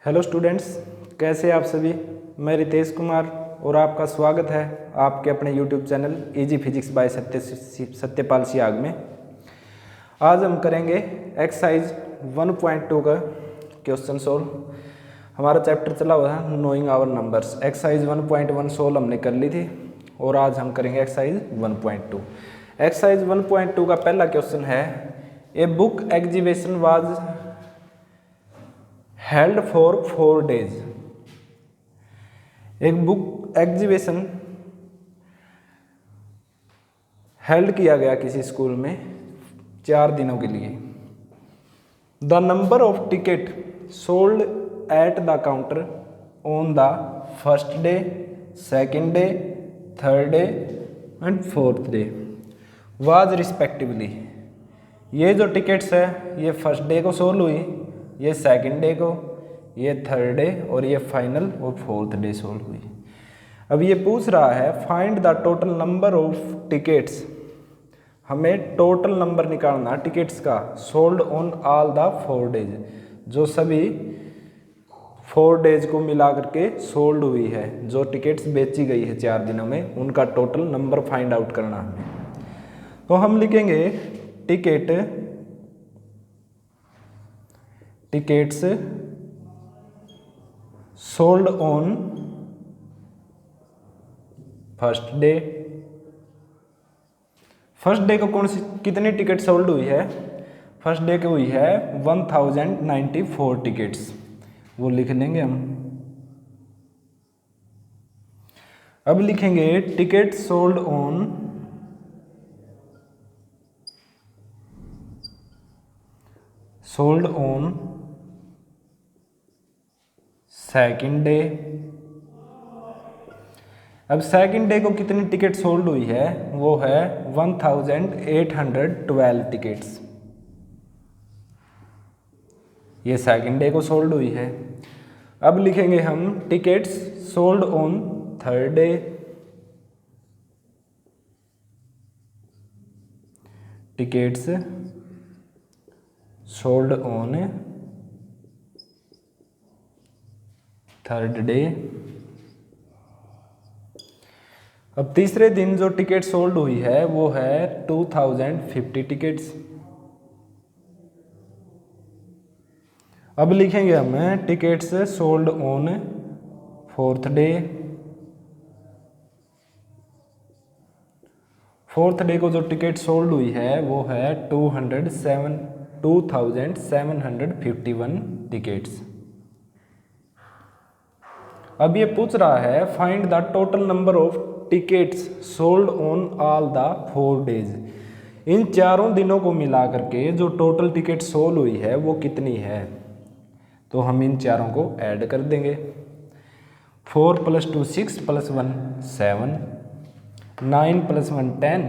Hello students, कैसे आप सभी। मैं रितेश कुमार और आपका स्वागत है आपके अपने YouTube channel easy physics bye Satyapal Siyag में। आज हम करेंगे एक्सरसाइज 1.2 का क्वेश्चन सोल्व। हमारा चैप्टर चला हुआ है knowing our numbers. Exercise 1.1 solve हमने कर ली थी और आज हम करेंगे एक्सरसाइज 1.2। एक्सरसाइज 1.2 का पहला क्वेश्चन है, a book exhibition was held for 4 days। एक बुक एग्जीबिशन हेल्ड किया गया किसी स्कूल में 4 दिनों के लिए। The number of ticket sold at the counter on the first day, second day, third day and fourth day was respectively. ये जो टिकट्स है ये फर्स्ट डे को सोल्ड हुई, ये सेकंड डे को, ये थर्ड डे और ये फाइनल और फोर्थ डे सोल्व हुई। अब ये पूछ रहा है find the total number of tickets. हमें टोटल नंबर निकालना टिकट्स का sold on all the 4 days, जो सभी 4 days को मिला करके सोल्ड हुई है, जो टिकट्स बेची गई है 4 दिनों में, उनका टोटल नंबर फाइंड आउट करना हमें। तो हम लिखेंगे tickets sold on first day. First day को कितनी टिकट सोल्ड हुई है? फर्स्ट डे को हुई है 1094 टिकट्स, वो लिख लेंगे हम। अब लिखेंगे ticket sold on second day. अब सेकेंड डे को कितनी टिकट सोल्ड हुई है? वो है 1812 टिकट्स, ये सेकेंड डे को सोल्ड हुई है। अब लिखेंगे हम tickets sold on third day. Tickets sold on third day. अब तीसरे दिन जो टिकट सोल्ड हुई है वो है 2050 टिकट्स। अब लिखेंगे हम tickets sold on fourth day. Fourth day को जो टिकट सोल्ड हुई है वो है 2751 टिकट्स। अब ये पूछ रहा है find the total number of tickets sold on all the 4 days। इन चारों दिनों को मिला करके जो टोटल टिकट सोल्ड हुई है वो कितनी है? तो हम इन चारों को ऐड कर देंगे। 4 + 2 6 + 1 7, 9 + 1 10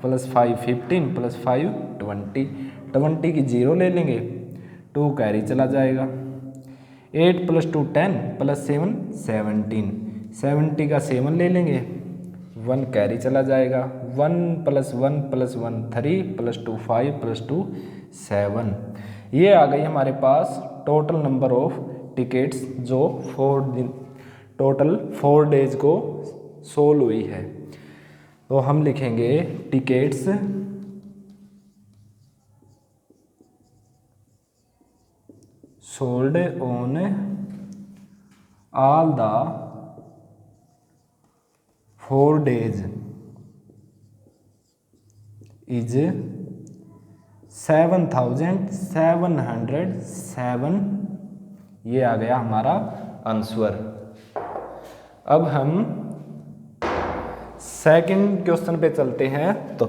+ 5 15 + 5 20। 20 की 0 ले लेंगे, 2 कैरी चला जाएगा। 8 + 2 10 + 7 17, 70 का 7 ले लेंगे, 1 कैरी चला जाएगा। 1 + 1 + 1 3 + 2 5 + 2 7। ये आ गई हमारे पास टोटल नंबर ऑफ टिकट्स जो टोटल 4 days को सोल्व हुई है। तो हम लिखेंगे tickets sold on all the 4 days is 7707। ये आ गया हमारा आंसर। अब हम सेकंड क्वेश्चन पे चलते हैं। तो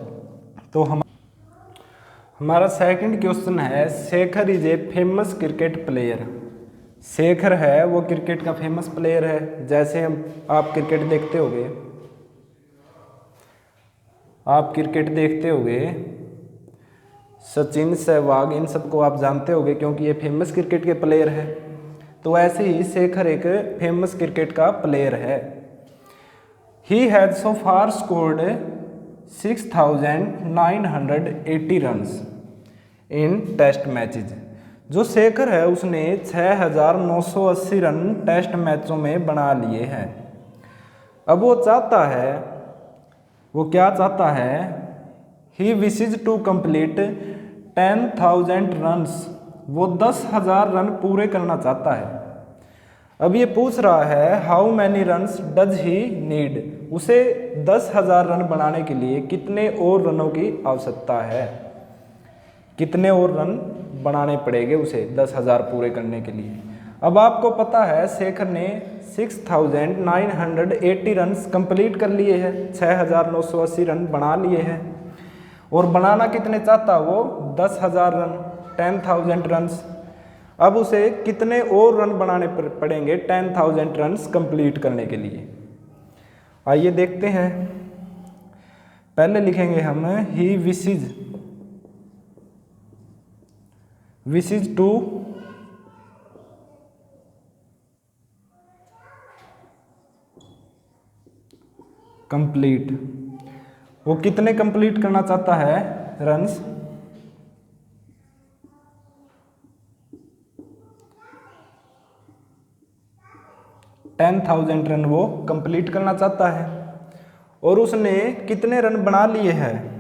हमारा सेकंड क्वेश्चन है Shekhar is a famous cricket player. Shekhar है वो क्रिकेट का फेमस प्लेयर है। जैसे आप क्रिकेट देखते होगे, सचिन, सहवाग, इन सबको आप जानते होगे क्योंकि ये फेमस क्रिकेट के प्लेयर है। तो ऐसे ही शेखर एक फेमस क्रिकेट का प्लेयर है। He has so far scored 6980 runs in test matches. जो शेखर है उसने 6,980 रन टेस्ट मैचों में बना लिए हैं। अब वो चाहता है, वो क्या चाहता है, he wishes to complete 10,000 runs, वो 10,000 रन पूरे करना चाहता है। अब ये पूछ रहा है how many runs does he need, उसे 10,000 रन बनाने के लिए कितने और रनों की आवश्यकता है, कितने और रन बनाने पड़ेंगे उसे 10,000 पूरे करने के लिए। अब आपको पता है शेखर ने 6,980 रन्स कंप्लीट कर लिए हैं, 6,980 रन बना लिए हैं। और बनाना कितने चाहता वो, 10,000 रन, 10,000 रन्स। अब उसे कितने और रन बनाने पड़ेंगे 10,000 रन्स कंप्लीट करने के लिए। आइए देखते हैं। पहले लिखेंगे हम ही विशेज टू कंप्लीट, वो कितने कंप्लीट करना चाहता है रन्स, 10,000 रन वो कंप्लीट करना चाहता है। और उसने कितने रन बना लिए हैं,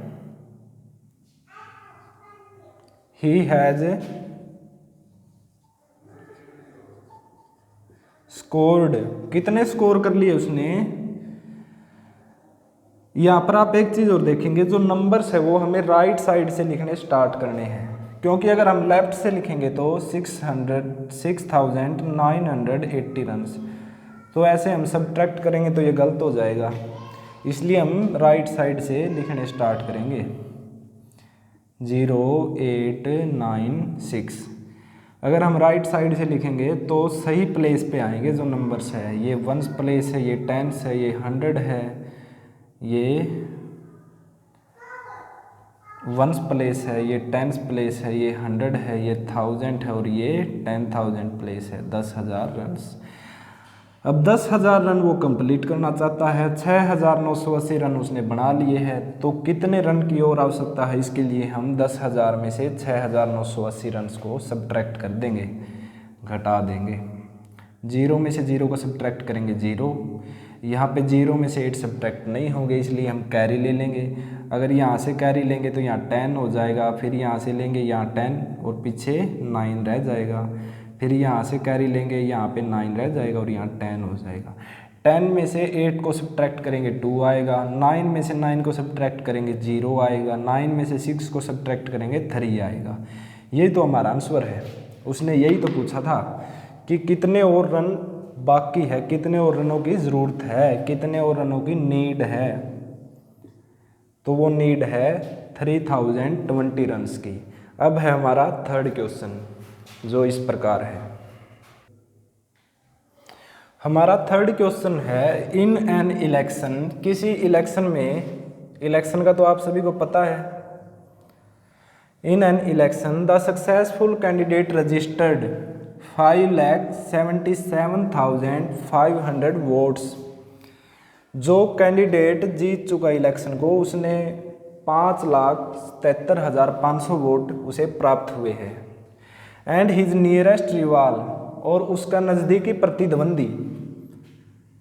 ही हैज स्कोर्ड, कितने स्कोर कर लिए उसने। यहाँ पर आप एक चीज और देखेंगे, जो नंबर्स है वो हमें राइट साइड से लिखने स्टार्ट करने हैं, क्योंकि अगर हम लेफ्ट से लिखेंगे तो 6,980 रन्स, तो ऐसे हम सब्ट्रैक्ट करेंगे तो ये गलत हो जाएगा, इसलिए हम राइट साइड से लिखने स्टार्ट करेंगे। 0896, अगर हम राइट साइड से लिखेंगे तो सही प्लेस पे आएंगे जो नंबर्स है, ये वंस प्लेस है, ये टेंस है, ये 100 है, ये वंस प्लेस है, ये टेंस प्लेस है, ये 100 है, ये 1000 है, और ये 10,000 प्लेस है, 10,000 रन। अब 10,000 रन वो कंप्लीट करना चाहता है, 6,980 रन उसने बना लिए हैं, तो कितने रन की और आवश्यकता है, इसके लिए हम 10,000 में से 6,980 रन को सब्ट्रैक्ट कर देंगे, घटा देंगे। 0 में से 0 को सब्ट्रैक्ट करेंगे 0, यहाँ पे 0 में से 8 सब्ट्रैक्ट नहीं होंगे, इसलिए हम कैरी ले लेंगे। अगर यहाँ से कैरी लेंगे तो यहाँ 10 हो जाएगा, फिर यहाँ से लेंगे यहाँ 10 और पीछे 9 रह जाएगा, फिर यहाँ से कैरी लेंगे, यहाँ पे 9 रह जाएगा और यहाँ 10 हो जाएगा। 10 में से 8 को सब्ट्रैक्ट करेंगे 2 आएगा, 9 में से 9 को सब्ट्रैक्ट करेंगे 0 आएगा, 9 में से 6 को सब्ट्रैक्ट करेंगे 3 आएगा। यही तो हमारा आंसर है। उसने यही तो पूछा था कि कितने और रन बाकी है, कितने और रनों की ज़रूरत है, कितने और रनों की नीड है, तो वो नीड है 3020 रन्स की। अब है हमारा थर्ड क्वेश्चन जो इस प्रकार है। हमारा थर्ड क्वेश्चन है इन एन इलेक्शन, किसी इलेक्शन में, इलेक्शन का तो आप सभी को पता है, in an election the successful candidate registered 5,77,500 votes. जो कैंडिडेट जीत चुका इलेक्शन को, उसने 5,77,500 वोट उसे प्राप्त हुए हैं। एंड हिज नियरेस्ट रिवाल, और उसका नज़दीकी प्रतिद्वंदी,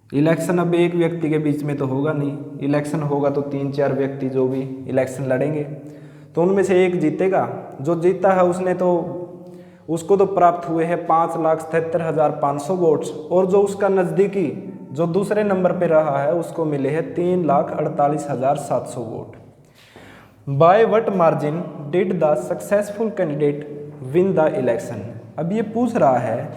इलेक्शन अब एक व्यक्ति के बीच में तो होगा नहीं, इलेक्शन होगा तो 3-4 व्यक्ति जो भी इलेक्शन लड़ेंगे तो उनमें से एक जीतेगा। जो जीता है उसने तो, उसको तो प्राप्त हुए हैं 5,77,500 वोट्स, और जो उसका नज़दीकी जो दूसरे नंबर पे रहा है उसको मिले हैं 3,48,700 vote. By what margin did the successful candidate win the election. अब ये पूछ रहा है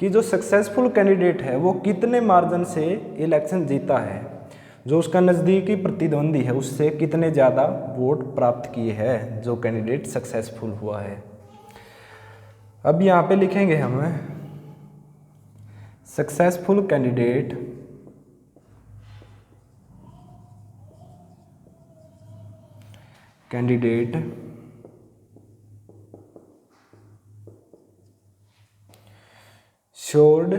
कि जो सक्सेसफुल कैंडिडेट है वो कितने मार्जिन से इलेक्शन जीता है, जो उसका नज़दीकी प्रतिद्वंदी है उससे कितने ज़्यादा वोट प्राप्त किए हैं जो कैंडिडेट सक्सेसफुल हुआ है। अब यहाँ पे लिखेंगे हम सक्सेसफुल कैंडिडेट should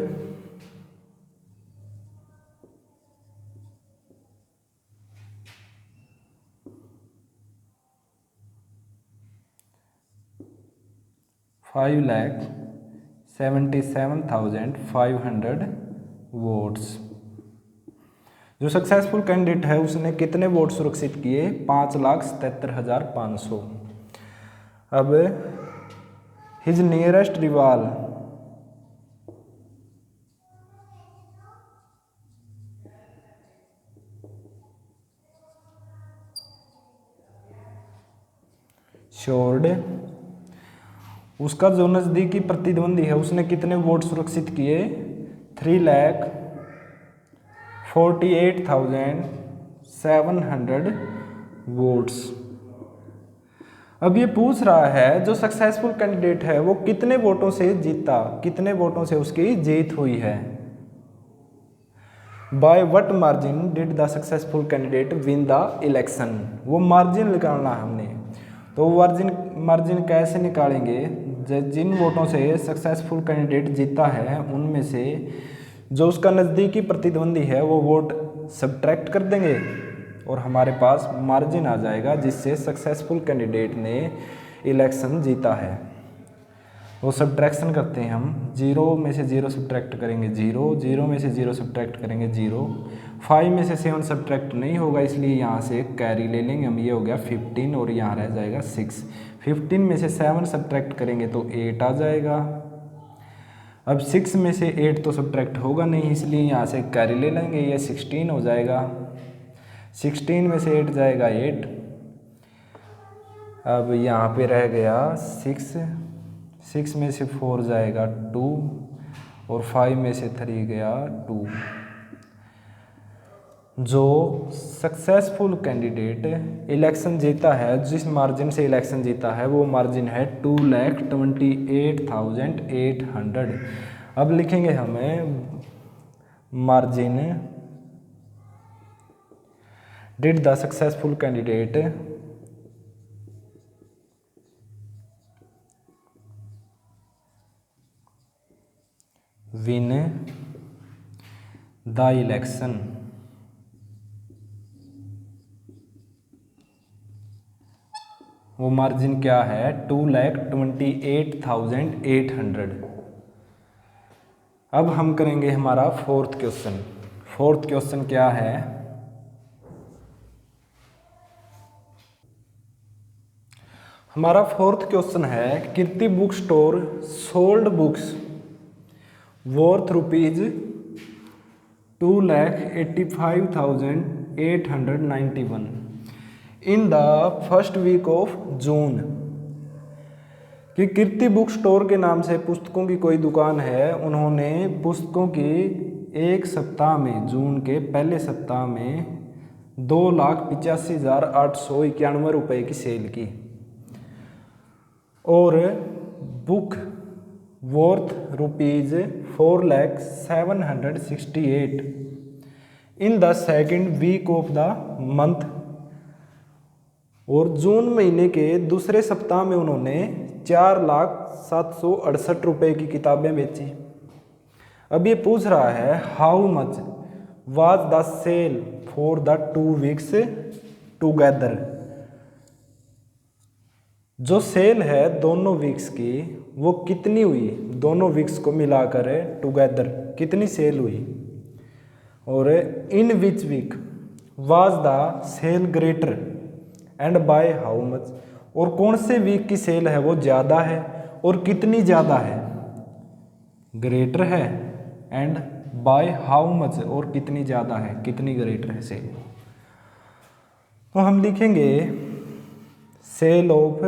5,77,500 वोट्स। जो सक्सेसफुल कैंडिडेट है उसने कितने वोट सुरक्षित किए? 5,77,500। अब हिज नियरेस्ट रिवाल शोर्ड, उसका जो नज़दीकी प्रतिद्वंदी है उसने कितने वोट सुरक्षित किए? 3,48,700 वोट्स। अब ये पूछ रहा है जो सक्सेसफुल कैंडिडेट है वो कितने वोटों से जीता, कितने वोटों से उसकी जीत हुई है। By what margin did the successful candidate win the election, वो मार्जिन निकालना है हमने। तो मार्जिन कैसे निकालेंगे? जिन वोटों से सक्सेसफुल कैंडिडेट जीता है उनमें से जो उसका नज़दीकी प्रतिद्वंदी है वो वोट सब्ट्रैक्ट कर देंगे और हमारे पास मार्जिन आ जाएगा जिससे सक्सेसफुल कैंडिडेट ने इलेक्शन जीता है। वो सब्ट्रैक्शन करते हैं हम, 0 में से 0 सब्ट्रैक्ट करेंगे 0, 0 में से 0 सब्ट्रैक्ट करेंगे 0, 5 में से 7 सब्ट्रैक्ट नहीं होगा इसलिए यहाँ से कैरी ले लेंगे हम, ये हो गया 15 और यहाँ रह जाएगा 6। 15 में से 7 सब्ट्रैक्ट करेंगे तो 8 आ जाएगा। अब 6 में से 8 तो सब्ट्रैक्ट होगा नहीं इसलिए यहाँ से कैरी ले लेंगे, ये 16 हो जाएगा। 16 में से 8 जाएगा 8। अब यहाँ पे रह गया 6 में से 4 जाएगा 2 और 5 में से 3 गया 2। जो सक्सेसफुल कैंडिडेट इलेक्शन जीता है, जिस मार्जिन से इलेक्शन जीता है वो मार्जिन है 2,28,800। अब लिखेंगे हमें margin did the successful candidate win the election. वो मार्जिन क्या है? 2,28,800। अब हम करेंगे हमारा फोर्थ क्वेश्चन। फोर्थ क्वेश्चन क्या है? हमारा फोर्थ क्वेश्चन है Kirti book store sold books worth rupees 2,85,891 in the first week of June। कि कीर्ति बुक स्टोर के नाम से पुस्तकों की कोई दुकान है, उन्होंने पुस्तकों की एक सप्ताह में, जून के पहले सप्ताह में 2,85,891 रुपये की सेल की और book worth rupees 4,768 in the second week of the month। और जून महीने के दूसरे सप्ताह में उन्होंने 4,768 रुपये की किताबें बेची। अब ये पूछ रहा है how much was the sale for the 2 weeks together. जो सेल है दोनों वीक्स की वो कितनी हुई, दोनों वीक्स को मिलाकर टुगेदर कितनी सेल हुई। और in which week was the sale greater and by how much, और कौन से वीक की सेल है वो ज़्यादा है और कितनी ज़्यादा है, ग्रेटर है एंड बाय हाउ मच, और कितनी ज़्यादा है, कितनी ग्रेटर है सेल। तो हम लिखेंगे सेल ऑफ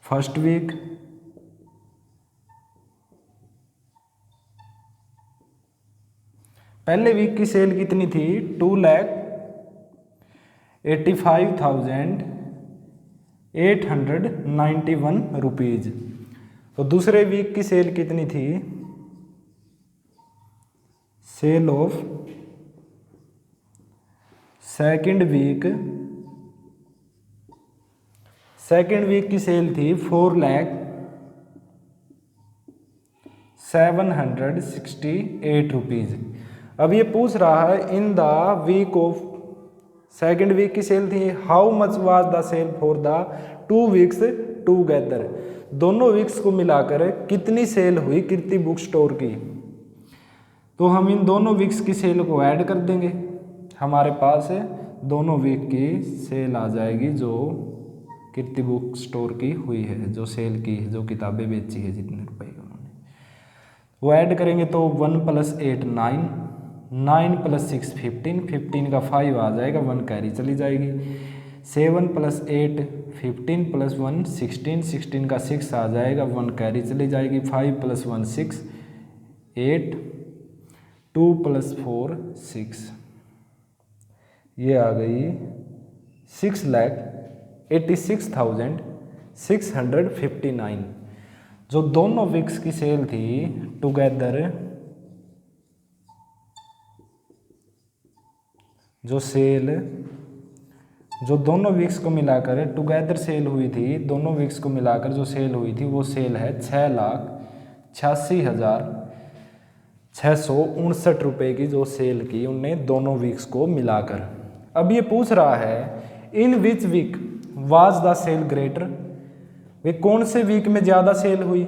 फर्स्ट वीक, पहले वीक की सेल कितनी थी 2,85,891 रुपीज। तो दूसरे वीक की सेल कितनी थी, सेल ऑफ सेकंड वीक की सेल थी 4,768 रुपीज। अब ये पूछ रहा है in the week of second week की सेल थी। How much was the sale for the 2 weeks together, दोनों वीक्स को मिलाकर कितनी सेल हुई कीर्ति बुक स्टोर की। तो हम इन दोनों वीक्स की सेल को ऐड कर देंगे, हमारे पास दोनों वीक की सेल आ जाएगी जो कीर्ति बुक स्टोर की हुई है, जो सेल की है, जो किताबें बेची है जितने रुपए की उन्होंने, वो ऐड करेंगे तो 1 + 8 9, 9 + 6 15, 15 का 5 आ जाएगा, 1 कैरी चली जाएगी। 7 + 8 15 + 1 16, 16 का 6 आ जाएगा, 1 कैरी चली जाएगी। 5 + 1 6 8, 2 + 4 6, ये आ गई 6,86,659। जो दोनों वीक्स की सेल थी टुगेदर, जो दोनों वीक्स को मिलाकर टुगेदर सेल हुई थी, दोनों वीक्स को मिलाकर जो सेल हुई थी वो सेल है 6,86,659 रुपये की, जो सेल की उनने दोनों वीक्स को मिलाकर। अब ये पूछ रहा है in which week was the sale greater, वे कौन से वीक में ज़्यादा सेल हुई।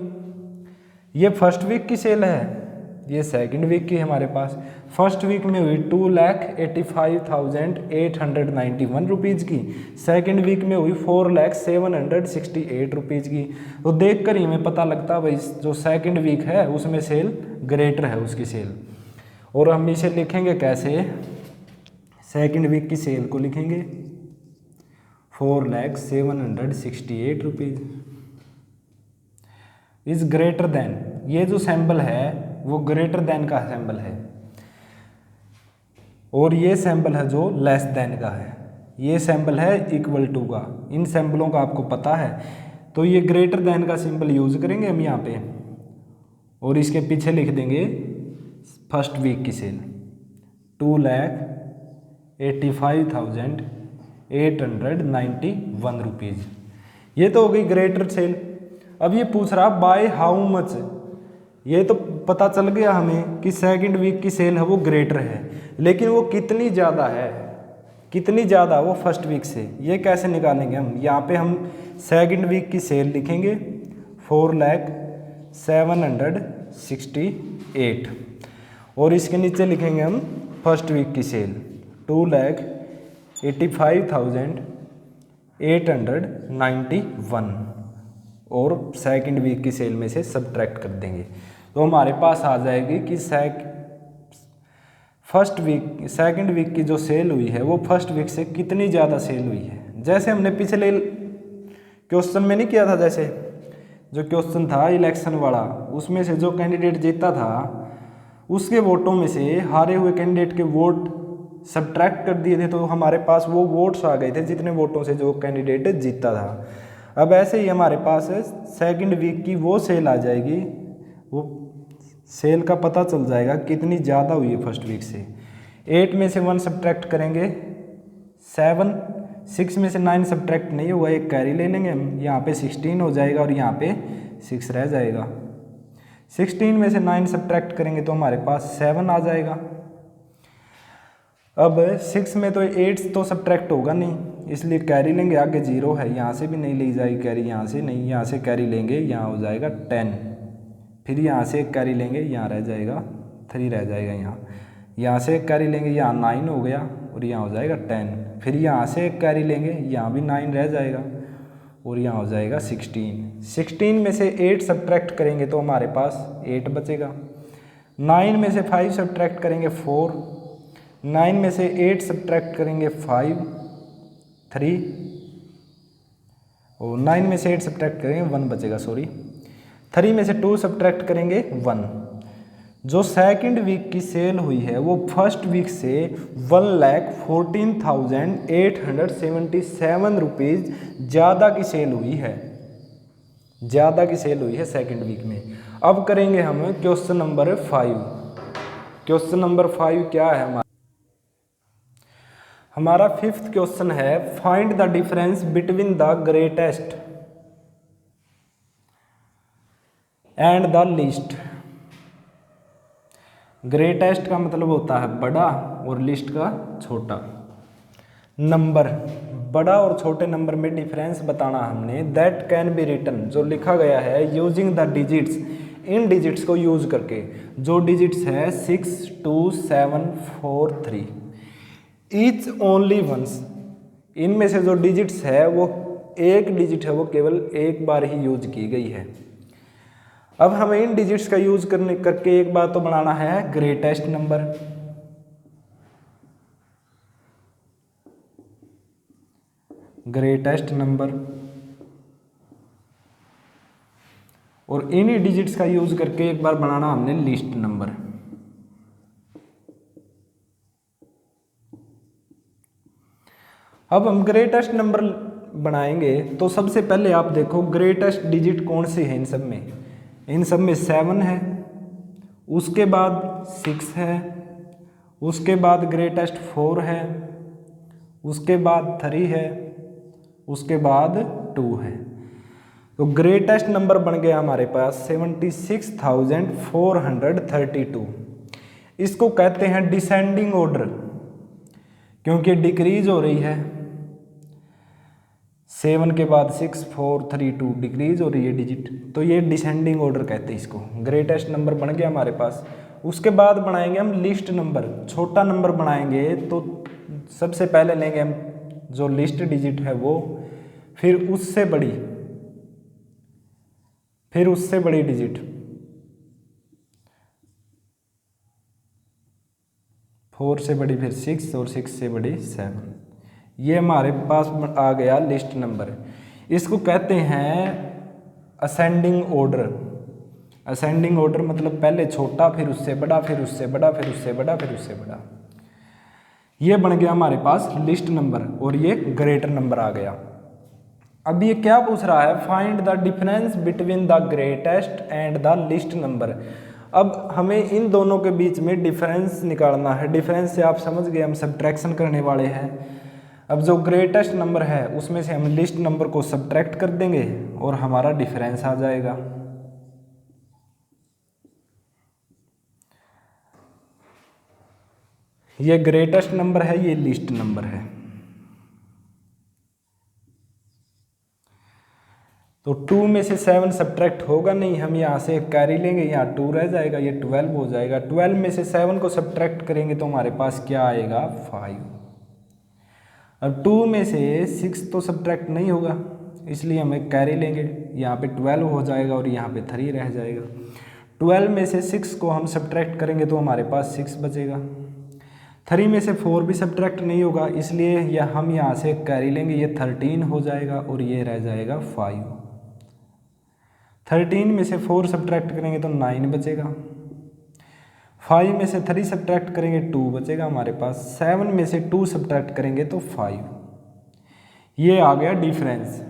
ये फर्स्ट वीक की सेल है, ये सेकंड वीक की हमारे पास। फर्स्ट वीक में हुई 2,85,891 रुपीज़ की, सेकंड वीक में हुई 4,07,68 रुपीज़ की। तो देख कर ही हमें पता लगता है भाई जो सेकंड वीक है उसमें सेल ग्रेटर है उसकी सेल। और हम इसे लिखेंगे कैसे, सेकंड वीक की सेल को लिखेंगे 4,07,68 रुपीज़ इज ग्रेटर देन, ये जो सैम्बल है वो ग्रेटर देन का सैम्बल है, और ये सैम्बल है जो लेस देन का है, ये सैम्बल है इक्वल टू का। इन सैम्बलों का आपको पता है, तो ये ग्रेटर देन का सिंबल यूज करेंगे हम यहाँ पे, और इसके पीछे लिख देंगे फर्स्ट वीक की सेल 2,85,891 रुपीज़, ये तो हो गई ग्रेटर सेल। अब ये पूछ रहा बाय हाउ मच, ये तो पता चल गया हमें कि सेकंड वीक की सेल है वो ग्रेटर है, लेकिन वो कितनी ज़्यादा है, कितनी ज़्यादा वो फर्स्ट वीक से, ये कैसे निकालेंगे हम। यहाँ पे हम सेकंड वीक की सेल लिखेंगे 4,07,68, और इसके नीचे लिखेंगे हम फर्स्ट वीक की सेल 2,85,891, और सेकंड वीक की सेल में से सब्ट्रैक्ट कर देंगे, तो हमारे पास आ जाएगी कि सेकंड वीक की जो सेल हुई है वो फर्स्ट वीक से कितनी ज़्यादा सेल हुई है। जैसे हमने पिछले क्वेश्चन में नहीं किया था, जैसे जो क्वेश्चन था इलेक्शन वाला, उसमें से जो कैंडिडेट जीता था उसके वोटों में से हारे हुए कैंडिडेट के वोट सब्ट्रैक्ट कर दिए थे, तो हमारे पास वो वोट्स आ गए थे जितने वोटों से जो कैंडिडेट जीता था। अब ऐसे ही हमारे पास सेकंड वीक की वो सेल आ जाएगी, वो सेल का पता चल जाएगा कितनी ज़्यादा हुई है फर्स्ट वीक से। 8 में से 1 सब्ट्रैक्ट करेंगे 7, 6 में से 9 सब्ट्रैक्ट नहीं हुआ, एक कैरी ले लेंगे हम, यहाँ पे 16 हो जाएगा और यहाँ पे 6 रह जाएगा। 16 में से 9 सब्ट्रैक्ट करेंगे तो हमारे पास 7 आ जाएगा। अब 6 में तो 8 तो सब्ट्रैक्ट होगा नहीं, इसलिए कैरी लेंगे, आगे 0 है, यहाँ से भी नहीं ली जाएगी कैरी, यहाँ से नहीं, यहाँ से कैरी लेंगे, यहाँ हो जाएगा 10, फिर यहाँ से एक कैरी लेंगे, यहाँ रह जाएगा 3 रह जाएगा, यहाँ से एक कैरी लेंगे, यहाँ 9 हो गया और यहाँ हो जाएगा 10, फिर यहाँ से एक कैरी लेंगे, यहाँ भी 9 रह जाएगा और यहाँ हो जाएगा 16। 16 में से 8 सब्ट्रैक्ट करेंगे तो हमारे पास 8 बचेगा। 9 में से 5 सब्ट्रैक्ट करेंगे 4, 9 में से 8 सब्ट्रैक्ट करेंगे 5 3, और 9 में से 8 सब्ट्रैक्ट करेंगे 1 बचेगा, सॉरी 3 में से 2 सब्ट्रैक्ट करेंगे 1। जो सेकंड वीक की सेल हुई है वो फर्स्ट वीक से 1,14,877 रुपीज़ ज़्यादा की सेल हुई है, ज़्यादा की सेल हुई है सेकंड वीक में। अब करेंगे हम क्वेश्चन नंबर 5। क्वेश्चन नंबर 5 क्या है हमारा 5th क्वेश्चन है find the difference between the greatest and the least. Greatest का मतलब होता है बड़ा और लिस्ट का छोटा। नंबर, बड़ा और छोटे नंबर में डिफरेंस बताना हमने, दैट कैन बी रिटन, जो लिखा गया है using the digits, in digits को यूज करके, जो डिजिट्स है 6 2 7 4 3, ईच ओनली वंस, इनमें से जो डिजिट्स है वो एक डिजिट है वो केवल एक बार ही यूज की गई है। अब हमें इन डिजिट्स का यूज करके एक बार तो बनाना है ग्रेटेस्ट नंबर। ग्रेटेस्ट नंबर, और इन्हीं डिजिट्स का यूज करके एक बार बनाना हमने लीस्ट नंबर। अब हम ग्रेटेस्ट नंबर बनाएंगे तो सबसे पहले आप देखो ग्रेटेस्ट डिजिट कौन सी है इन सब में। इन सब में 7 है, उसके बाद 6 है, उसके बाद ग्रेटेस्ट 4 है, उसके बाद 3 है, उसके बाद 2 है। तो ग्रेटेस्ट नंबर बन गया हमारे पास 76,432। इसको कहते हैं डिसेंडिंग ऑर्डर, क्योंकि डिक्रीज हो रही है। 7 के बाद 6 4 3 2 डिक्रीज हो रही है डिजिट, तो ये डिसेंडिंग ऑर्डर कहते हैं इसको। ग्रेटेस्ट नंबर बन गया हमारे पास। उसके बाद बनाएंगे हम लिस्ट नंबर, छोटा नंबर बनाएंगे तो सबसे पहले लेंगे हम जो लिस्ट डिजिट है वो, फिर उससे बड़ी डिजिट, 4 से बड़ी फिर 6 और 6 से बड़ी 7। ये हमारे पास आ गया लिस्ट नंबर। इसको कहते हैं असेंडिंग ऑर्डर। असेंडिंग ऑर्डर मतलब पहले छोटा, फिर उससे बड़ा, फिर उससे बड़ा, फिर उससे बड़ा, फिर उससे बड़ा। ये बन गया हमारे पास लिस्ट नंबर, और ये ग्रेटर नंबर आ गया। अब ये क्या पूछ रहा है, find the difference between the greatest and the list number. अब हमें इन दोनों के बीच में डिफरेंस निकालना है। डिफरेंस से आप समझ गए हम सब्ट्रैक्शन करने वाले हैं। अब जो ग्रेटेस्ट नंबर है उसमें से हम लिस्ट नंबर को सब्ट्रैक्ट कर देंगे और हमारा डिफरेंस आ जाएगा। ये ग्रेटेस्ट नंबर है, ये लिस्ट नंबर है। तो 2 में से 7 सब्ट्रैक्ट होगा नहीं, हम यहाँ से कैरी लेंगे, यहाँ 2 रह जाएगा, ये 12 हो जाएगा। 12 में से 7 को सब्ट्रैक्ट करेंगे तो हमारे पास क्या आएगा, 5। अब 2 में से 6 तो सब्ट्रैक्ट नहीं होगा, इसलिए हम एक कैरी लेंगे, यहाँ पे 12 हो जाएगा और यहाँ पे 3 रह जाएगा। 12 में से 6 को हम सब्ट्रैक्ट करेंगे तो हमारे पास 6 बचेगा। 3 में से 4 भी सब्ट्रैक्ट नहीं होगा, इसलिए हम यहाँ से एक कैरी लेंगे, ये 13 हो जाएगा और ये रह जाएगा 5। 13 में से 4 सब्ट्रैक्ट करेंगे तो 9 बचेगा। 5 में से 3 सब्ट्रैक्ट करेंगे 2 बचेगा हमारे पास। 7 में से 2 सब्ट्रैक्ट करेंगे तो 5। ये आ गया difference.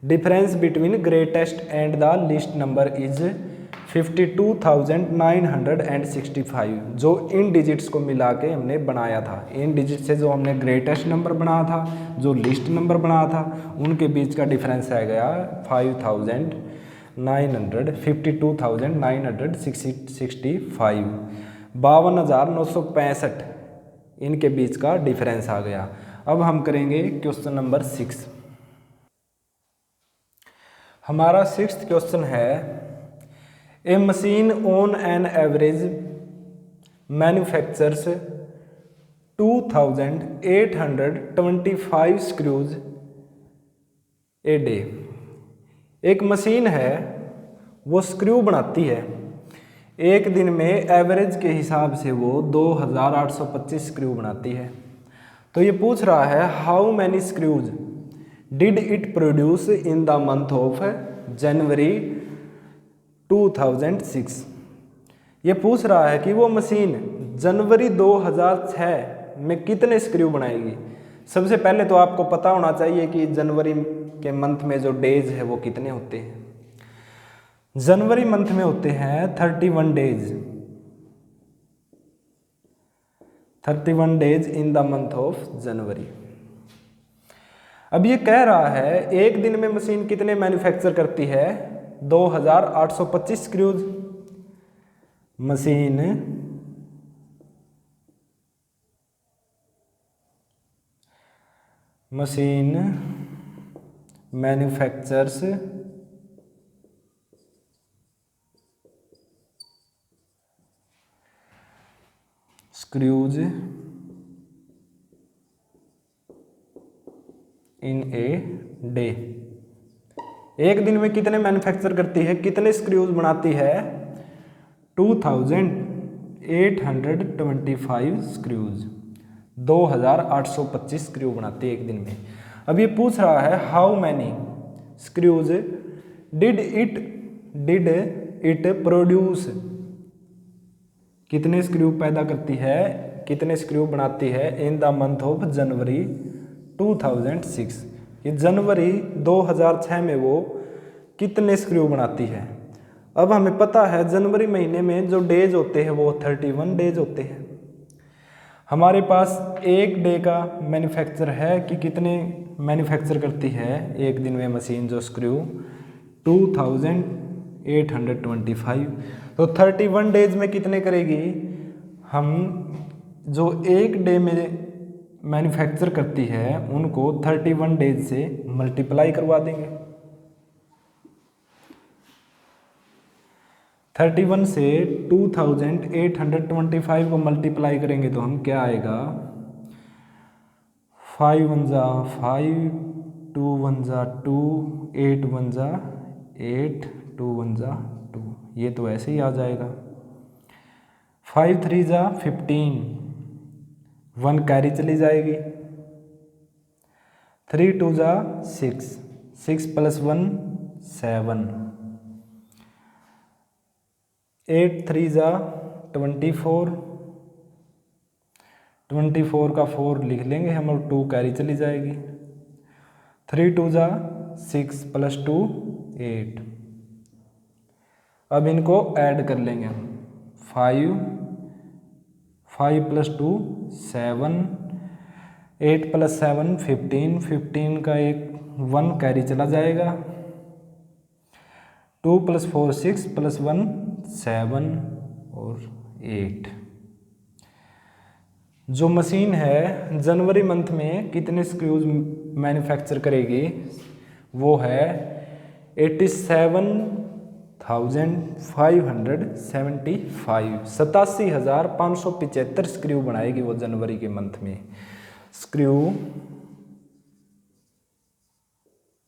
Difference between greatest and the list number is 52,965, जो इन डिजिट्स को मिला के हमने बनाया था। इन डिजिट से जो हमने ग्रेटेस्ट नंबर बनाया था, जो लिस्ट नंबर बनाया था, उनके बीच का डिफरेंस आ गया 52,965। 52,965 इनके बीच का डिफरेंस आ गया। अब हम करेंगे क्वेश्चन नंबर 6। हमारा 6th क्वेश्चन है, a machine on an average manufactures 2,825 screws a day. एक मशीन है वो स्क्रू बनाती है, एक दिन में एवरेज के हिसाब से वो 2,825 स्क्रू बनाती है। तो ये पूछ रहा है how many screws did it produce in the month of January 2006। ये पूछ रहा है कि वो मशीन जनवरी 2006 में कितने स्क्रू बनाएगी। सबसे पहले तो आपको पता होना चाहिए कि जनवरी के मंथ में जो डेज है वो कितने होते हैं। जनवरी मंथ में होते हैं 31 days. 31 days in the month of जनवरी। अब ये कह रहा है एक दिन में मशीन कितने मैन्युफैक्चर करती है, 2,825 screws. Machine machine manufactures screws in a day. एक दिन में कितने मैन्युफैक्चर करती है, कितने स्क्रूज बनाती है? 2825 स्क्रूज, 2825 स्क्रू बनाती है एक दिन में। अब ये पूछ रहा है how many screws did it produce, कितने स्क्रू पैदा करती है, कितने स्क्रू बनाती है in the month of January 2006, ये जनवरी 2006 में वो कितने स्क्रू बनाती है। अब हमें पता है जनवरी महीने में जो डेज होते हैं वो 31 डेज होते हैं। हमारे पास एक डे का मैन्युफैक्चर है कि कितने मैन्युफैक्चर करती है एक दिन में मशीन जो स्क्रू 2825, तो 31 डेज में कितने करेगी? हम जो एक डे में मैन्युफैक्चर करती है उनको 31 डेज से मल्टीप्लाई करवा देंगे। 31 से 2825 को मल्टीप्लाई करेंगे तो हम क्या आएगा? 5 1 जा 5, 2 1 जा 2, 8 1 जा 8, 2 1 जा 2, ये तो ऐसे ही आ जाएगा। 5 3 जा 15, 1 कैरी चली जाएगी। 3 2 जा 6, 6 + 1 7, 8 3 जा 24, 24 का 4 लिख लेंगे हम और 2 कैरी चली जाएगी। 3 2 जा 6 + 2 8। अब इनको ऐड कर लेंगे हम। 5 + 2 7, 8 + 7 15, 15 का एक 1 कैरी चला जाएगा। 2 + 4 6 + 1 7 और 8। जो मशीन है जनवरी मंथ में कितने स्क्रूज मैन्युफैक्चर करेगी वो है 87,575, 87,575 स्क्रू बनाएगी वो जनवरी के मंथ में। Screw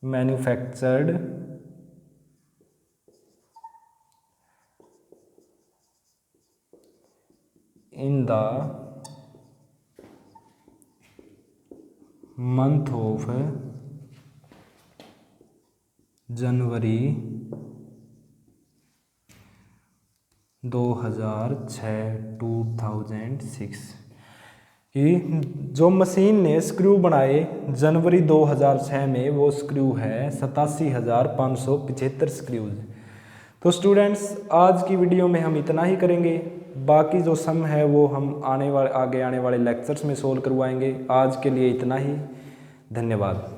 manufactured in the month of January 2006 कि जो मशीन ने स्क्रू बनाए जनवरी 2006 में वो स्क्रू है 87,575 स्क्रूज। तो स्टूडेंट्स आज की वीडियो में हम इतना ही करेंगे, बाकी जो सम है वो हम आगे आने वाले लेक्चर्स में सोल्व करवाएंगे। आज के लिए इतना ही, धन्यवाद।